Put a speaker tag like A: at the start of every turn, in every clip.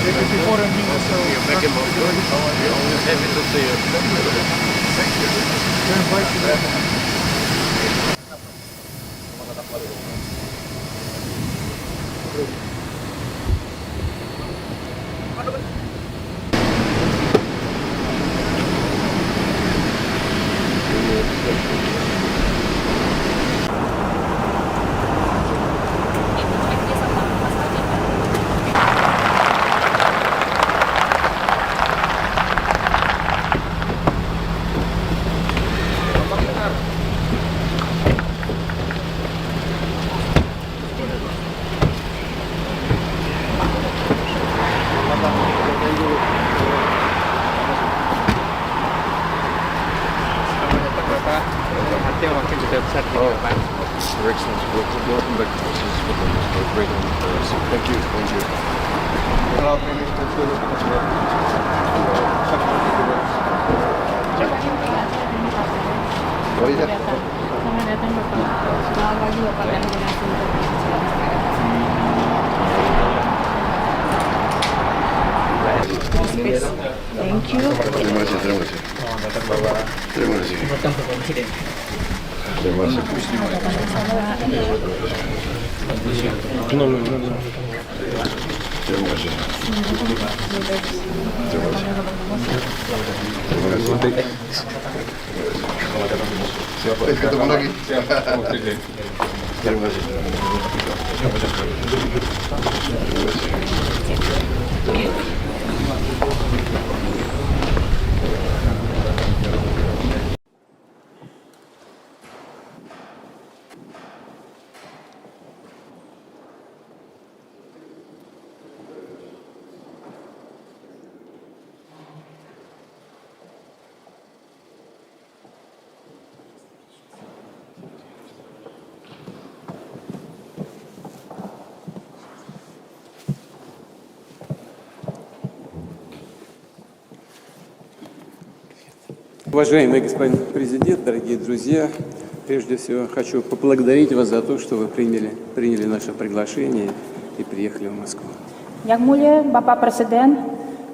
A: Before and he was
B: Back in Moscow. Happy to see you. Thank you.
A: invite you there.
B: Hati makin sudah besar di depan.
C: Your Excellency, welcome back to this is a great honor for us. Thank you, thank you.
D: Selamat datang Bapak. Selamat pagi Bapak dan Thank you.
C: Terima kasih, terima kasih. Terima kasih. Terima kasih. Terima kasih. Terima kasih. Siapa? Ketemu lagi. Terima kasih.
E: Уважаемый господин президент, дорогие друзья, прежде всего хочу поблагодарить вас за то, что вы приняли наше приглашение и приехали в Москву.
D: Yang mulia Bapak Presiden,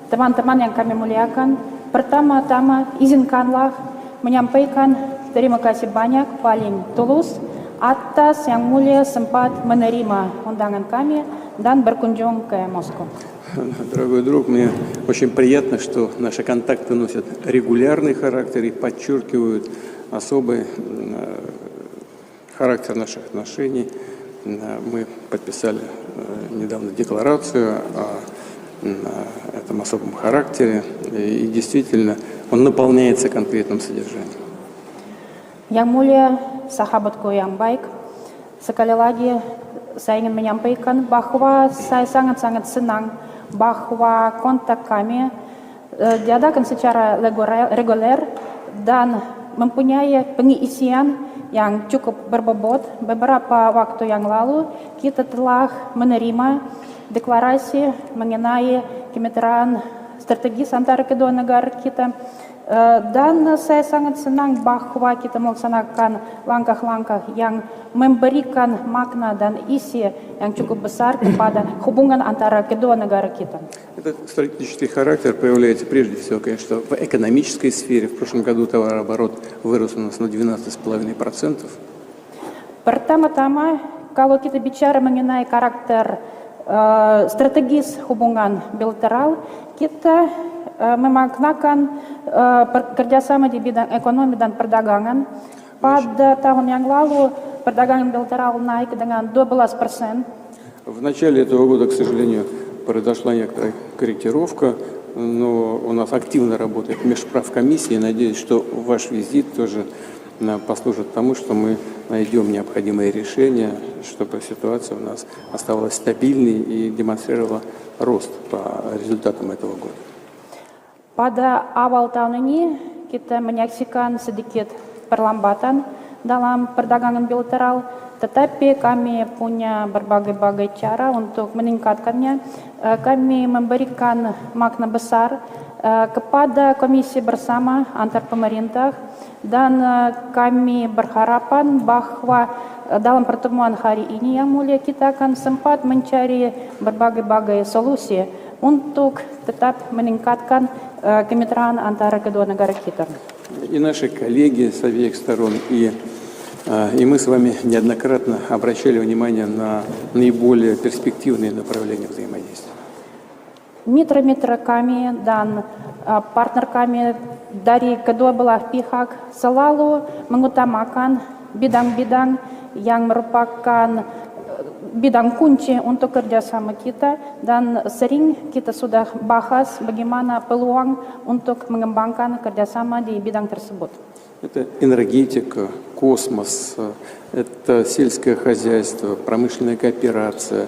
D: teman-teman yang kami muliakan, pertama-tama izinkanlah menyampaikan terima kasih banyak paling tulus atas yang mulia sempat menerima undangan kami dan berkunjung ke Moskow.
E: Дорогой друг, мне очень приятно, что наши контакты носят регулярный характер и подчеркивают особый характер наших отношений. Мы подписали недавно декларацию о этом особом характере, и действительно он наполняется конкретным содержанием.
D: Yang mulia sahabatku yang baik, sekali lagi saya ingin menyampaikan bahwa saya sangat-sangat senang bahwa kontak kami diadakan secara reguler dan mempunyai pengisian yang cukup berbobot. Beberapa waktu yang lalu kita telah menerima deklarasi mengenai kemitraan strategis antara kedua negara kita. Dan saya sangat senang bahwa kita melaksanakan langkah-langkah yang memberikan makna dan isi yang cukup besar kepada hubungan antara kedua negara kita.
E: Этот стратегический характер проявляется прежде всего, конечно, в экономической сфере. В прошлом году товарооборот вырос у нас на 12,5%.
D: Pertama-tama, kalau kita bicara mengenai karakter strategis hubungan bilateral, kita memaknakan kerjasama di bidang ekonomi dan perdagangan. Pada tahun yang lalu, perdagangan bilateral naik dengan 12%.
E: В начале этого года, к сожалению, произошла некоторая корректировка, но у нас активно работает межправкомиссия. Надеюсь, что ваш визит тоже послужит тому, что мы найдем необходимые решения, чтобы ситуация у нас оставалась стабильной и демонстрировала рост по результатам этого года.
D: Pada awal tahun ini kita menyaksikan sedikit perlambatan dalam perdagangan bilateral, tetapi kami punya berbagai cara untuk meningkatkannya. Kami memberikan makna besar kepada komisi bersama antar pemerintah dan kami berharapan bahwa dalam pertemuan hari ini yang mulia kita akan sempat mencari berbagai solusi untuk tetap meningkatkan kemitraan antara kedua negara kita.
E: И наши коллеги с обеих сторон, и мы с вами неоднократно обращали внимание на наиболее перспективные направления взаимодействия.
D: Mitra-mitra kami dan partner kami dari kedua belah pihak selalu mengutamakan bidang-bidang yang merupakan bidang kunci untuk kerjasama kita, dan sering kita sudah bahas bagaimana peluang untuk mengembangkan kerjasama di bidang tersebut.
E: Это энергетика, космос, это сельское хозяйство, промышленная кооперация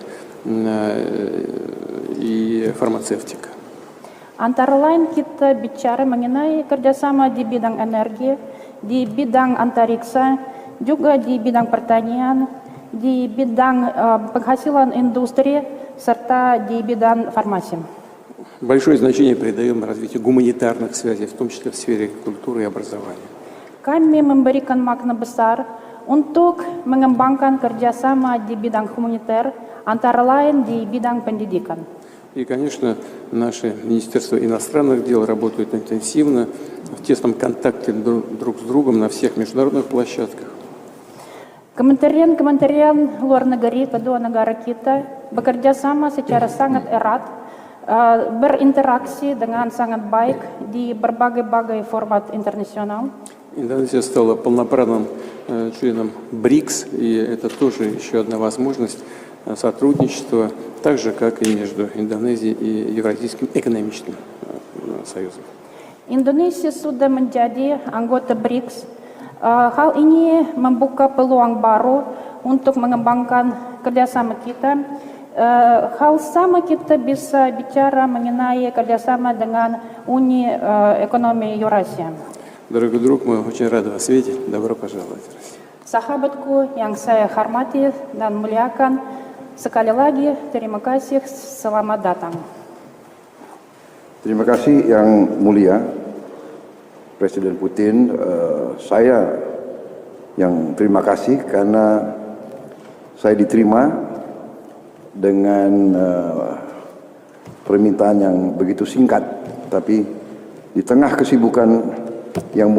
E: и фармацевтика.
D: Antara lain kita bicara mengenai kerjasama di bidang energi, di bidang antariksa, juga di bidang pertanian, di bidang penghasilan industri, serta di bidang farmasi.
E: Большое значение придаем развитию гуманитарных связей, в том числе в сфере культуры и образования.
D: Kami memberikan makna besar untuk mengembangkan kerjasama di bidang humanitar, antara lain di bidang pendidikan.
E: И, конечно, наше Министерство иностранных дел работает интенсивно, в тесном контакте друг с другом на всех международных площадках.
D: Kementerian luar negeri kedua negara kita bekerja sama secara sangat erat, berinteraksi dengan sangat baik di berbagai format internasional.
E: Индонезия стала полноправным членом БРИКС, и это тоже еще одна возможность сотрудничества, так же, как и между Индонезией и Евразийским экономическим союзом.
D: Indonesia sudah menjadi anggota BRICS. Hal ini membuka peluang baru untuk mengembangkan kerjasama kita. Hal sama kita bisa bicara mengenai kerjasama dengan Uni Ekonomi Eurasia.
E: Дорогой друг, мы очень рады вас видеть. Добро пожаловать в Россию.
D: Sahabatku yang saya hormati dan muliakan, sekali lagi terima kasih, selamat datang.
F: Terima kasih Yang Mulia Presiden Putin. Saya yang terima kasih karena saya diterima dengan permintaan yang begitu singkat, tapi di tengah kesibukan Yang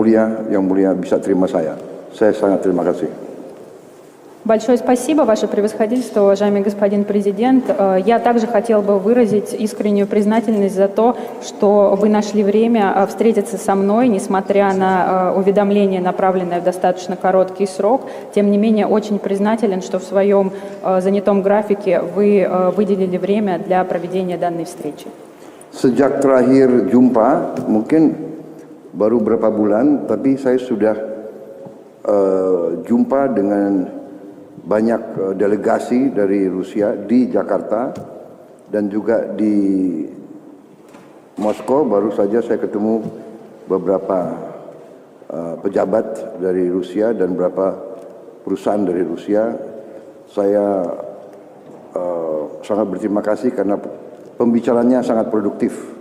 F: Mulia bisa terima saya. Saya sangat terima kasih.
G: Большое спасибо, Ваше Превосходительство, уважаемый господин президент. Я также хотел бы выразить искреннюю признательность за то, что вы нашли время встретиться со мной, несмотря на уведомление, направленное в достаточно короткий срок. Tем не менее, очень признателен, что в своем занятом графике вы выделили время для проведения данной встречи.
F: Sejak terakhir jumpa, mungkin baru berapa bulan, tapi saya sudah jumpa dengan banyak delegasi dari Rusia di Jakarta dan juga di Moskow. Baru saja saya ketemu beberapa pejabat dari Rusia dan beberapa perusahaan dari Rusia. Saya sangat berterima kasih karena pembicaranya sangat produktif.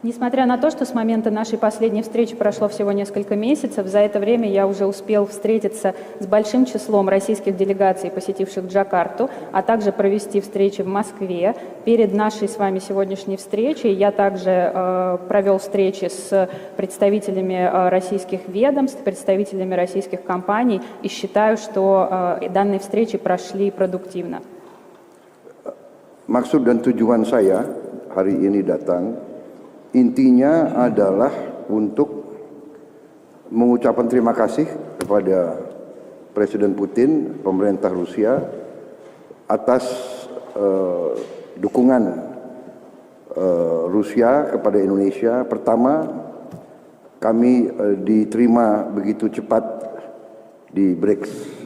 G: Несмотря на то, что с момента нашей последней встречи прошло всего несколько месяцев, за это время я уже успел встретиться с большим числом российских делегаций, посетивших Джакарту, а также провести встречи в Москве. Перед нашей с вами сегодняшней встречей я также провел встречи с представителями российских ведомств, представителями российских компаний, и считаю, что данные встречи прошли продуктивно.
F: Maksud dan tujuan saya hari ini datang intinya adalah untuk mengucapkan terima kasih kepada Presiden Putin, pemerintah Rusia atas dukungan Rusia kepada Indonesia. Pertama, kami diterima begitu cepat di BRICS.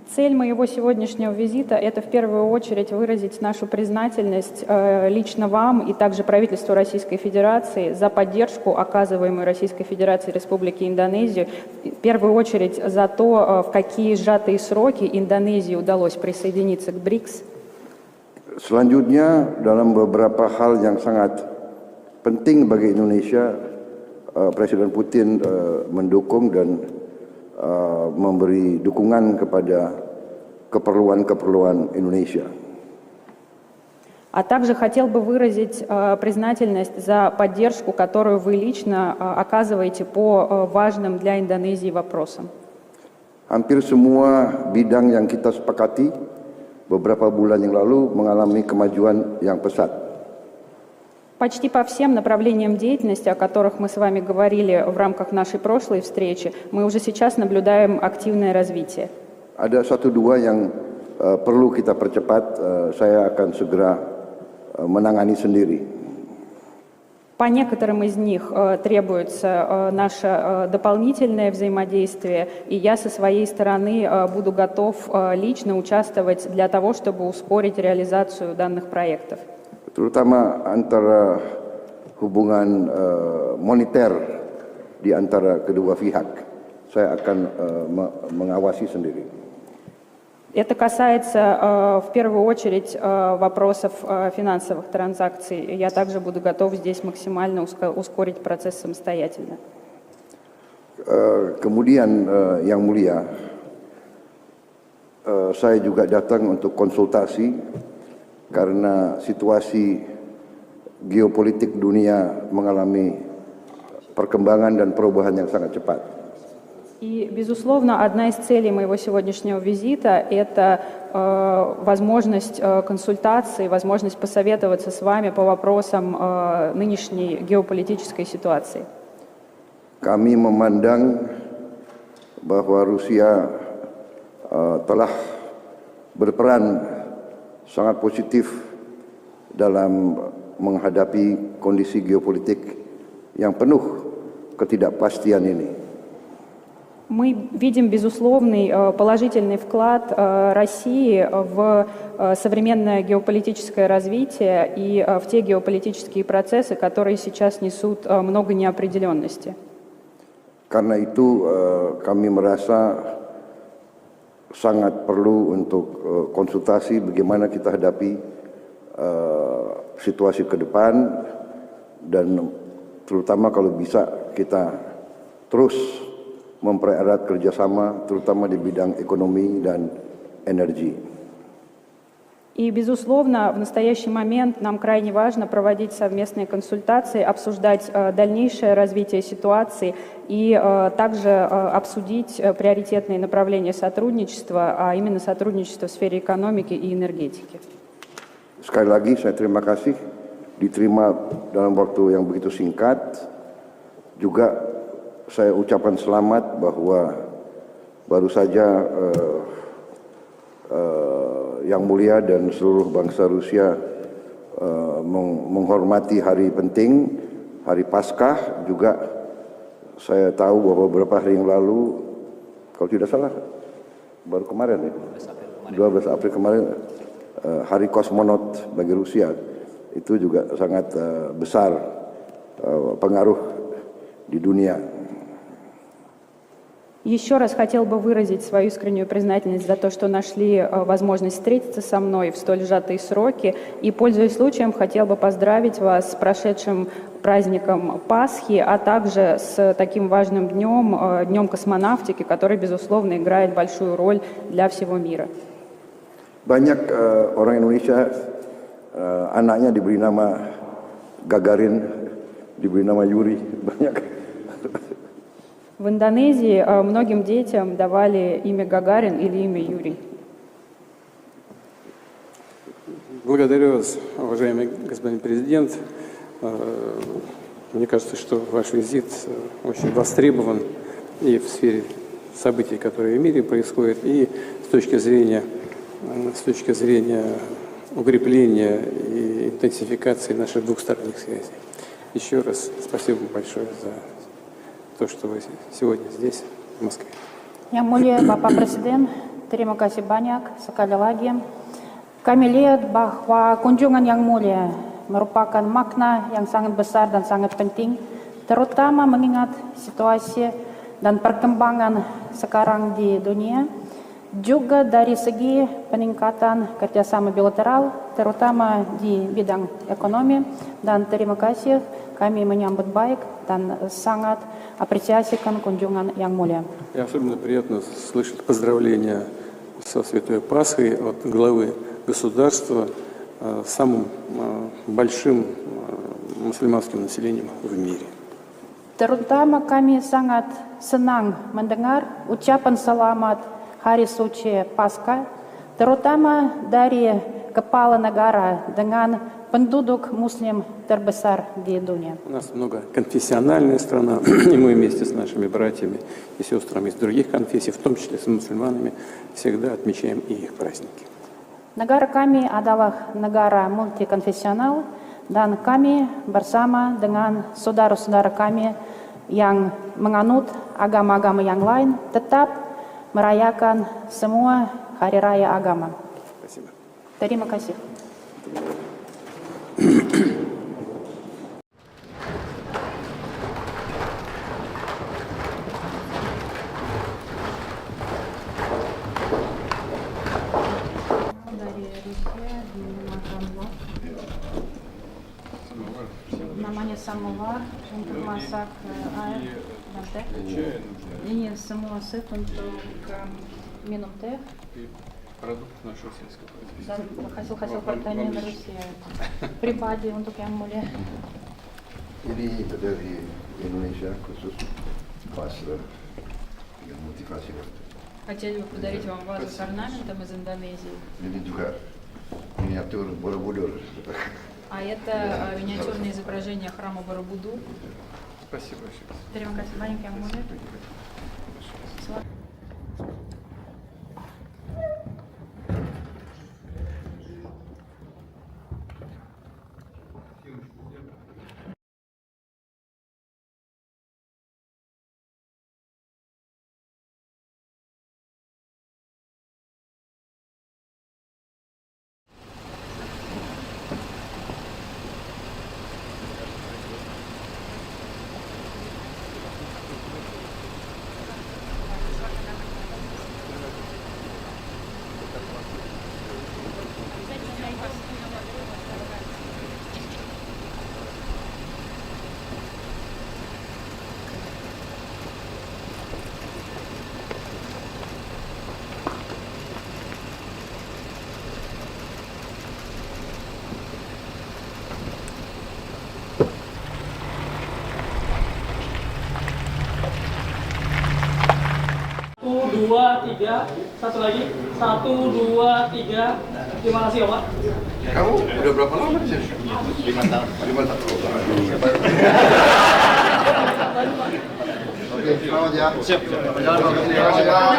G: Цель моего сегодняшнего визита – это в первую очередь выразить нашу признательность лично вам и также правительству Российской Федерации за поддержку, оказываемую Российской Федерацией Республике Индонезию, в первую очередь за то, в какие сжатые сроки Индонезии удалось присоединиться к БРИКС.
F: Selanjutnya, dalam beberapa hal yang sangat penting bagi Indonesia, Presiden Putin mendukung dan memberi dukungan kepada keperluan-keperluan Indonesia.
G: А также хотел бы выразить признательность за поддержку, которую вы лично оказываете по важным для Индонезии вопросам.
F: Hampir semua bidang yang kita sepakati beberapa bulan yang lalu mengalami kemajuan yang pesat.
G: Почти по всем направлениям деятельности, о которых мы с вами говорили в рамках нашей прошлой встречи, мы уже сейчас наблюдаем активное развитие.
F: Ada satu dua yang perlu kita percepat, saya akan segera menangani sendiri.
G: По некоторым из них требуется наше дополнительное взаимодействие, и я со своей стороны буду готов лично участвовать для того, чтобы ускорить реализацию данных проектов.
F: Terutama antara hubungan moneter di antara kedua pihak, saya akan mengawasi sendiri.
G: Это касается в первую очередь вопросов финансовых транзакций. Я также буду готов здесь максимально ускорить процесс самостоятельно.
F: Kemudian Yang Mulia, saya juga datang untuk konsultasi karena situasi geopolitik dunia mengalami perkembangan dan perubahan yang sangat cepat.
G: И, безусловно, одна из целей моего сегодняшнего визита – это возможность консультации, возможность посоветоваться с вами по вопросам нынешней геополитической ситуации.
F: Kami memandang bahwa Rusia telah berperan sangat positif dalam menghadapi kondisi geopolitik yang penuh ketidakpastian ini.
G: Мы видим безусловный положительный вклад России в современное геополитическое развитие и в те геополитические процессы, которые сейчас несут много неопределенности.
F: Karena itu kami merasa sangat perlu untuk konsultasi bagaimana kita hadapi situasi ke depan, dan terutama kalau bisa kita terus mempererat kerjasama, terutama di bidang ekonomi dan energi.
G: И, безусловно, в настоящий момент нам крайне важно проводить совместные консультации, обсуждать дальнейшее развитие ситуации и также обсудить приоритетные направления сотрудничества, а именно сотрудничество в сфере экономики и энергетики.
F: Sekali lagi saya terima kasih diterima dalam waktu yang begitu singkat. Juga saya ucapkan selamat bahwa baru saja Yang Mulia dan seluruh bangsa Rusia menghormati hari penting, hari Paskah. Juga saya tahu bahwa beberapa hari yang lalu, kalau tidak salah, baru kemarin ya, 12 April kemarin, hari kosmonot bagi Rusia. Itu juga sangat besar pengaruh di dunia.
G: Еще раз хотел бы выразить свою искреннюю признательность за то, что нашли возможность встретиться со мной в столь сжатые сроки. И, пользуясь случаем, хотел бы поздравить вас с прошедшим праздником Пасхи, а также с таким важным днем, Днем космонавтики, который, безусловно, играет большую роль для всего мира.
F: Banyak orang Indonesia anaknya diberi nama Gagarin, diberi nama Yuri, banyak.
G: В Индонезии многим детям давали имя Гагарин или имя Юрий.
E: Благодарю вас, уважаемый господин президент. Мне кажется, что ваш визит очень востребован и в сфере событий, которые в мире происходят, и с точки зрения укрепления и интенсификации наших двухсторонних связей. Еще раз спасибо большое за то, что вы сегодня здесь, в Москве.
D: Yang Mulia Bapak Presiden, terima kasih banyak sekali lagi. Kami lihat bahwa kunjungan Yang Mulia merupakan makna yang sangat besar dan sangat penting, terutama mengingat situasi dan perkembangan sekarang di dunia, juga dari segi peningkatan kerjasama bilateral, terutama di bidang ekonomi. Dan terima kasih, kami menyambut baik dan sangat apresiasikan kunjungan Yang Mulia.
E: И особенно приятно слышать поздравления со Святой Пасхой от главы государства самым большим мусульманским населением в мире.
D: Terutama kami sangat senang mendengar ucapan selamat Hari Suci Paskah, terutama dari kepala negara dengan penduduk muslim terbesar di dunia.
E: У нас многоконфессиональная страна, и мы вместе с нашими братьями и сестрами из других конфессий, в том числе с мусульманами, всегда отмечаем и их праздники.
D: Negara kami adalah negara multikonfesional dan kami bersama dengan saudara-saudara kami yang menganut agama-agama yang lain tetap merayakan semua hari raya agama.
E: Спасибо.
D: Terima kasih. Dari Rusia dimakan wok. Namanya samovar untuk masak air dan teh. Ini semua set untuk minum teh.
E: Продукт нашего сельского производства.
D: Dan hasil-hasil pertanian Rusia pribadi untuk yang mulia.
F: Ini dari Indonesia khusus pas yang motivasi waktu.
G: Хотели бы подарить вам вазу с орнаментом из Индонезии.
F: Ini juga miniatur Borobudur.
G: А это миниатюрное изображение храма Барабуду.
E: Спасибо большое.
D: Terima kasih banyak yang mulia.
H: Dua, tiga, satu lagi, 1, 2, 3. Terima kasih ya Pak.
F: Kamu udah berapa lama di sini? 5 tahun. 5 tahun. Oke, selamat ya. Siap. Terima kasih Pak.